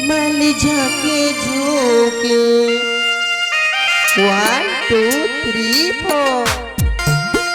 मल झाके झोंके 1 2 3 4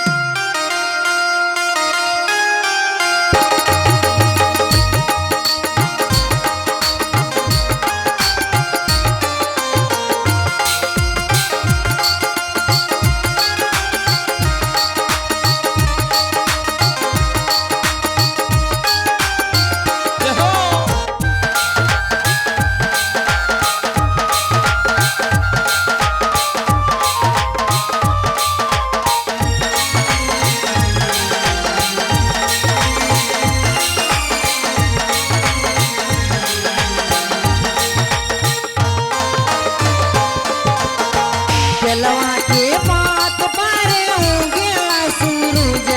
जलवा के पात पर उगेला सूरज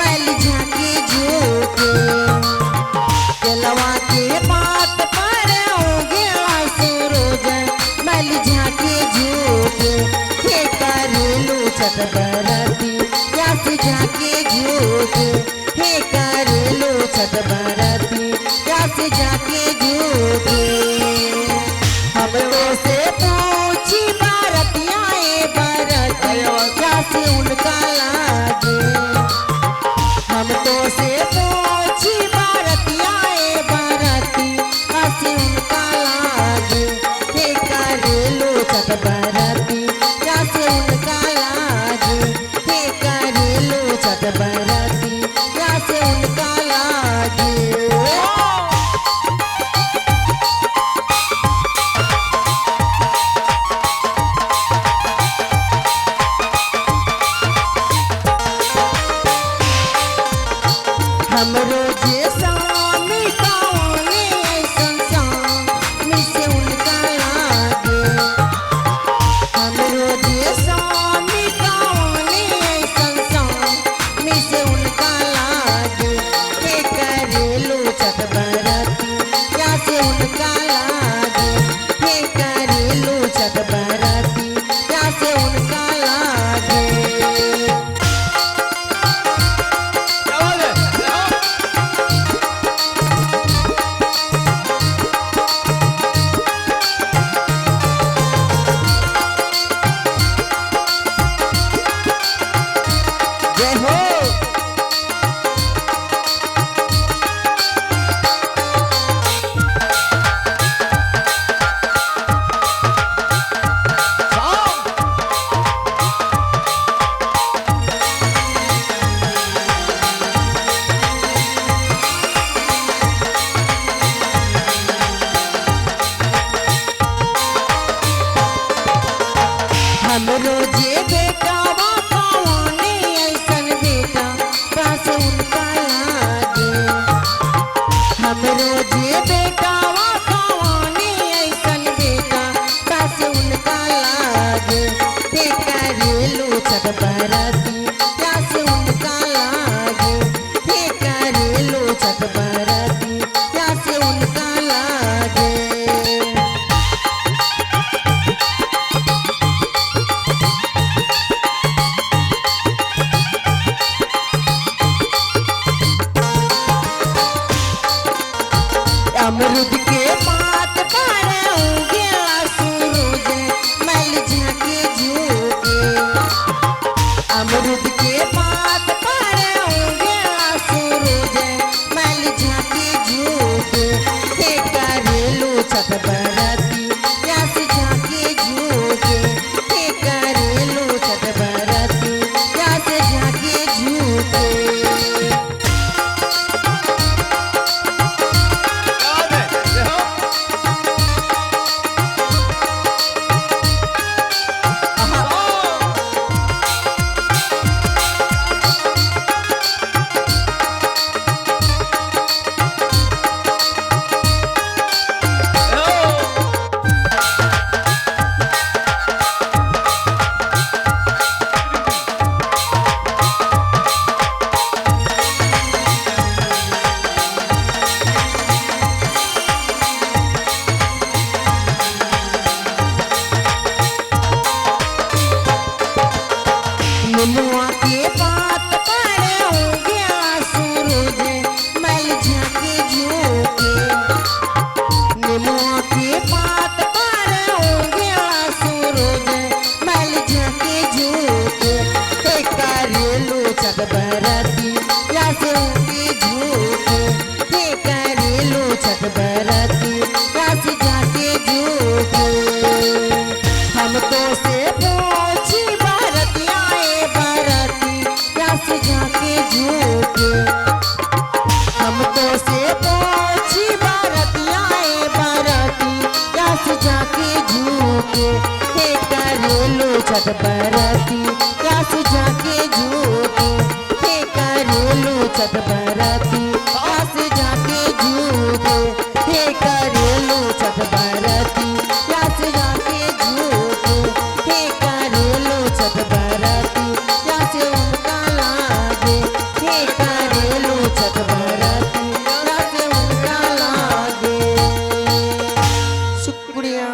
मल झाके झोंके जलवा के पात पर उगेला सूरज मल झाके झोंके हे करेलू छत बरती यास झाके झोंके हे करेलू छत बरती यास झाके झोंके हमरो से पूछी से उनका लागे हम तो से पूछी बारतिया बारती से उनका लागे हे करेलो छत बरती या से उनका लागे हे करेलो छत बरती या से उनका लागे हमरो जे स्वामी कौने ऐसन स्वामी से उनका लागे हमरो जे स्वामी कौने ऐसन स्वामी से उनका लागे हे करेलो छत बरती या से उनका लागे हे करेलो छत बरती या से उनका लागे जय हो हमरो जे बेटा कौने ऐसन बेटा पास उनका लागे हमरो जे बेटा कौने ऐसन बेटा पास उनका लागे हे करेलो छत बरती या से उनका लागे हे करेलो छत बरती या से उनका लागे अमरुद के पात पर उगेला सूरज मल झाके झोंके अमरुद के पात पर उगेला सूरज मल झाके झोंके हे करेलो छत बरती या से झाके झोंके हे करेलो छत बरती या से झाके झोंके निमुआ के पात पर उगेला सूरज मैल झाके झूके हे करेलू छठ बरती या से उगे झूके हे करेलू छठ बरती या से झाके झूके हम तो से पूछी बरतिया ए बरती या से झाके झूके हम तो से पूछी बरतिया ए बरती या से झाके झूके हे करेलू छठ बरती या से झाके झूके हे करेलू छठ बरती या से झाके झूके हे करेलू छठ बरती या से झाके झूके हे करेलू छठ बरती या से उनका लागे हे करेलू छठ बरती या से उनका लागे। शुक्रिया।